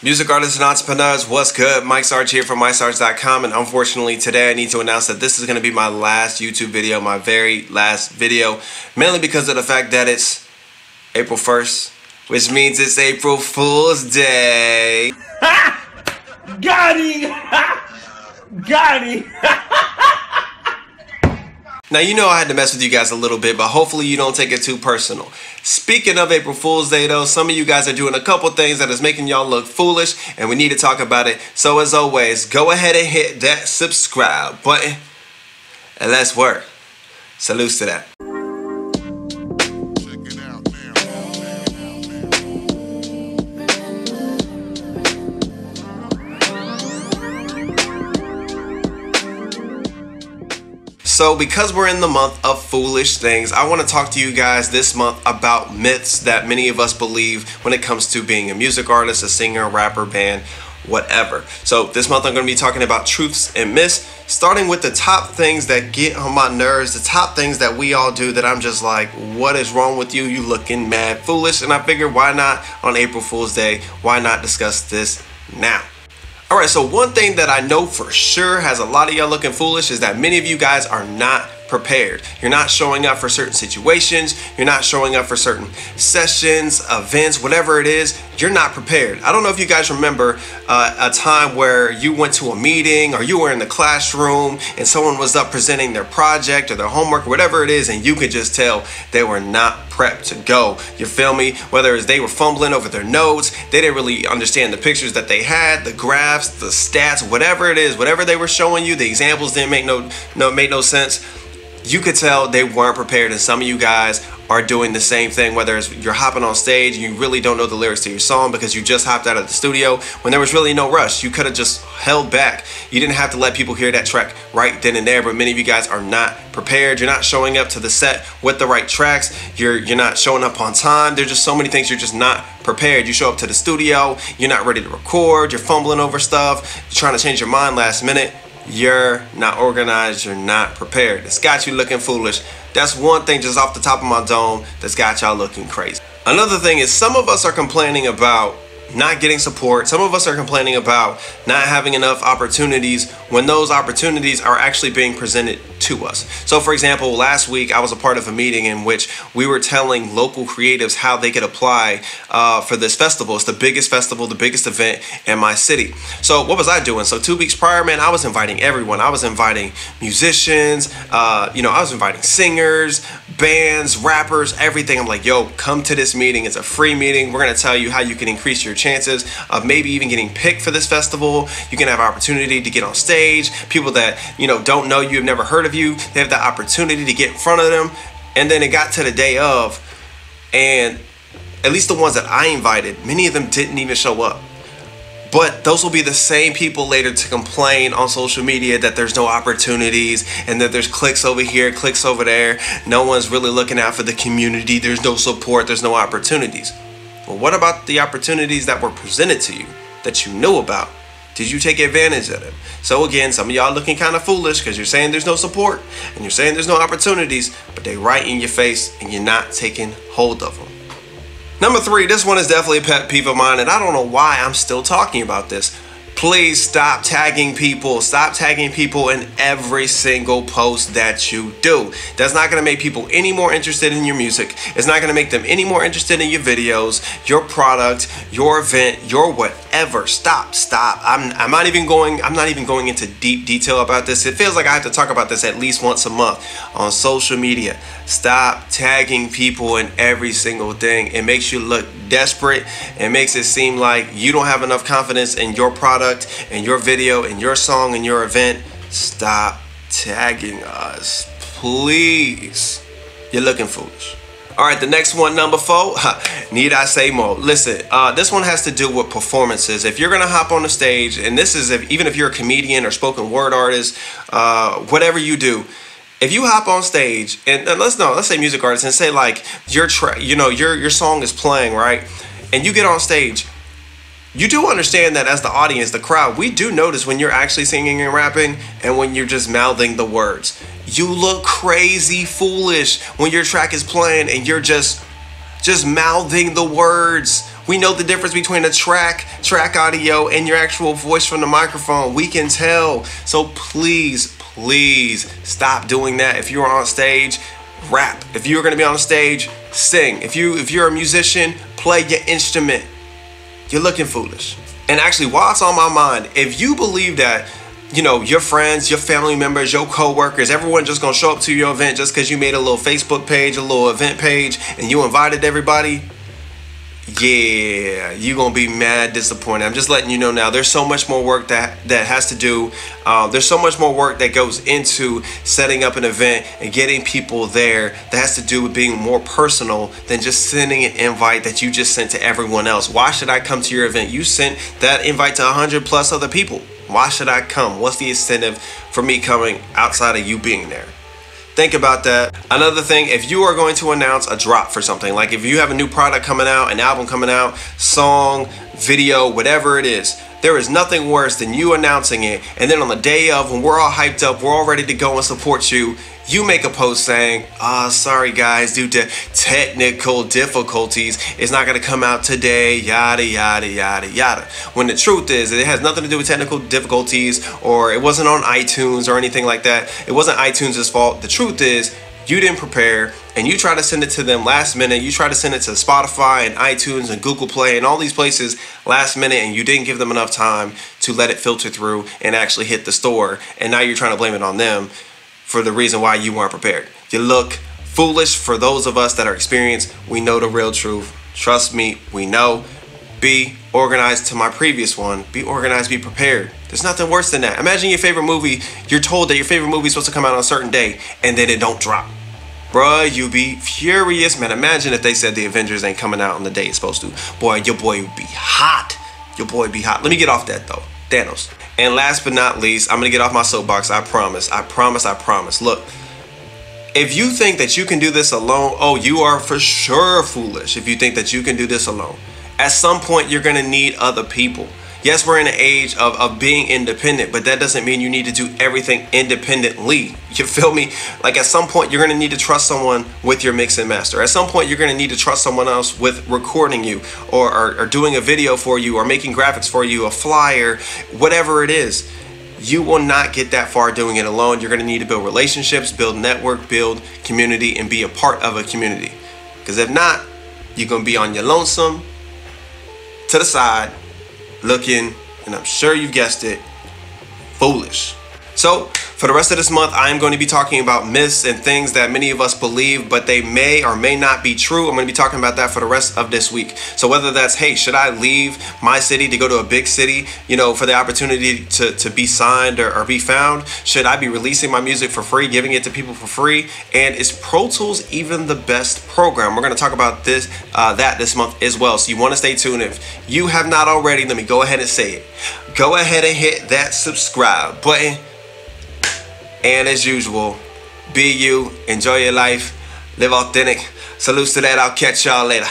Music artists and entrepreneurs, what's good? Mike Sarge here from MikeSarge.com, and unfortunately today I need to announce that this is going to be my last YouTube video, my very last video, mainly because of the fact that it's April 1st, which means it's April Fool's Day. Got him! Got him! Now, you know I had to mess with you guys a little bit, but hopefully you don't take it too personal. Speaking of April Fool's Day, though, some of you guys are doing a couple things that is making y'all look foolish, and we need to talk about it. So as always, go ahead and hit that subscribe button, and let's work. Salutes to that. So because we're in the month of foolish things, I want to talk to you guys this month about myths that many of us believe when it comes to being a music artist, a singer, rapper, band, whatever. So this month I'm going to be talking about truths and myths, starting with the top things that get on my nerves, the top things that we all do that I'm just like, what is wrong with you? You looking mad foolish. And I figured, why not on April Fool's Day? Why not discuss this now? Alright, so one thing that I know for sure has a lot of y'all looking foolish is that many of you guys are not prepared. You're not showing up for certain situations. You're not showing up for certain sessions, events, whatever it is. You're not prepared. I don't know if you guys remember a time where you went to a meeting or you were in the classroom and someone was up presenting their project or their homework or whatever it is, and you could just tell they were not prepped to go. You feel me? Whether it's they were fumbling over their notes, they didn't really understand the pictures that they had, the graphs, the stats, whatever it is, whatever they were showing you, the examples didn't make no sense. You could tell they weren't prepared, and some of you guys are doing the same thing, whether it's you're hopping on stage, you really don't know the lyrics to your song because you just hopped out of the studio when there was really no rush. You could have just held back. You didn't have to let people hear that track right then and there, but many of you guys are not prepared. You're not showing up to the set with the right tracks. You're not showing up on time. There's just so many things you're just not prepared. You show up to the studio, you're not ready to record, you're fumbling over stuff, you're trying to change your mind last minute. You're not organized, you're not prepared. It's got you looking foolish. That's one thing just off the top of my dome that's got y'all looking crazy. Another thing is some of us are complaining about not getting support. Some of us are complaining about not having enough opportunities when those opportunities are actually being presented to us. So for example, last week I was a part of a meeting in which we were telling local creatives how they could apply for this festival. It's the biggest festival, the biggest event in my city. So what was I doing? So 2 weeks prior, man, I was inviting everyone. I was inviting musicians, I was inviting singers, bands, rappers, everything. I'm like, yo, come to this meeting. It's a free meeting. We're going to tell you how you can increase your chances of maybe even getting picked for this festival. You can have opportunity to get on stage. People that, don't know you, have never heard of you, they have the opportunity to get in front of them. And then it got to the day of, and at least the ones that I invited, many of them didn't even show up. But those will be the same people later to complain on social media that there's no opportunities and that there's clicks over here, clicks over there. No one's really looking out for the community. There's no support. There's no opportunities. Well, what about the opportunities that were presented to you that you knew about? Did you take advantage of them? So again, some of y'all looking kind of foolish because you're saying there's no support and you're saying there's no opportunities, but they right in your face and you're not taking hold of them. Number 3, this one is definitely a pet peeve of mine, and I don't know why I'm still talking about this. Please stop tagging people. Stop tagging people in every single post that you do. That's not going to make people any more interested in your music. It's not going to make them any more interested in your videos, your product, your event, your whatever. Stop. I'm not even going into deep detail about this. It feels like I have to talk about this at least once a month on social media. Stop tagging people in every single thing. It makes you look desperate. It makes it seem like you don't have enough confidence in your product and your video and your song and your event. Stop tagging us, please. You're looking foolish. All right, the next one, number 4, need I say more? Listen, this one has to do with performances. If you're gonna hop on the stage, and this is even if you're a comedian or spoken word artist, whatever you do, if you hop on stage and let's say music artist, and say like your song is playing, right, and you get on stage, you do understand that as the audience, the crowd, we do notice when you're actually singing and rapping and when you're just mouthing the words. You look crazy foolish when your track is playing and you're just mouthing the words We know the difference between a track audio, and your actual voice from the microphone. We can tell. So please stop doing that. If you're on stage, rap. If you're gonna be on stage, sing. If you're a musician, play your instrument. You're looking foolish. And actually, while it's on my mind, if you believe that, you know, your friends, your family members, your co-workers, everyone just gonna show up to your event just because you made a little Facebook page, a little event page, and you invited everybody, yeah, you're gonna be mad disappointed. I'm just letting you know now, there's so much more work that has to do. There's so much more work that goes into setting up an event and getting people there that has to do with being more personal than just sending an invite that you just sent to everyone else. Why should I come to your event? You sent that invite to 100 plus other people. Why should I come? What's the incentive for me coming outside of you being there? Think about that. Another thing, if you are going to announce a drop for something, like if you have a new product coming out, an album coming out, song, video, whatever it is, there is nothing worse than you announcing it, and then on the day of, when we're all hyped up, we're all ready to go and support you, you make a post saying, sorry guys, due to technical difficulties, it's not going to come out today, yada, yada, yada, yada. When the truth is, it has nothing to do with technical difficulties, or it wasn't on iTunes or anything like that. It wasn't iTunes' fault. The truth is, you didn't prepare, and you try to send it to them last minute. You try to send it to Spotify and iTunes and Google Play and all these places last minute, and you didn't give them enough time to let it filter through and actually hit the store. And now you're trying to blame it on them for the reason why you weren't prepared. You look foolish. For those of us that are experienced, we know the real truth. Trust me, we know. Be organized. To my previous one, be organized, be prepared. There's nothing worse than that. Imagine your favorite movie, you're told that your favorite movie is supposed to come out on a certain day, and then it don't drop. Bruh, you be furious, man. Imagine if they said the Avengers ain't coming out on the day it's supposed to. Boy, your boy would be hot. Your boy would be hot. Let me get off that though. Thanos. And last but not least, I'm gonna get off my soapbox. I promise. Look, if you think that you can do this alone, oh, you are for sure foolish if you think that you can do this alone. At some point, you're gonna need other people. Yes, we're in an age of being independent, but that doesn't mean you need to do everything independently. You feel me? Like at some point, you're gonna need to trust someone with your mix and master. At some point, you're gonna need to trust someone else with recording you, or doing a video for you, or making graphics for you, a flyer, whatever it is. You will not get that far doing it alone. You're gonna need to build relationships, build network, build community, and be a part of a community. Because if not, you're gonna be on your lonesome, to the side, looking, and I'm sure you've guessed it, foolish. So for the rest of this month, I am going to be talking about myths and things that many of us believe, but they may or may not be true. I'm going to be talking about that for the rest of this week. So whether that's, hey, should I leave my city to go to a big city, you know, for the opportunity to be signed or be found? Should I be releasing my music for free, giving it to people for free? And is Pro Tools even the best program? We're going to talk about this this month as well. So you want to stay tuned. If you have not already, let me go ahead and say it. Go ahead and hit that subscribe button. And as usual, be you, enjoy your life, live authentic. Salutes to that. I'll catch y'all later.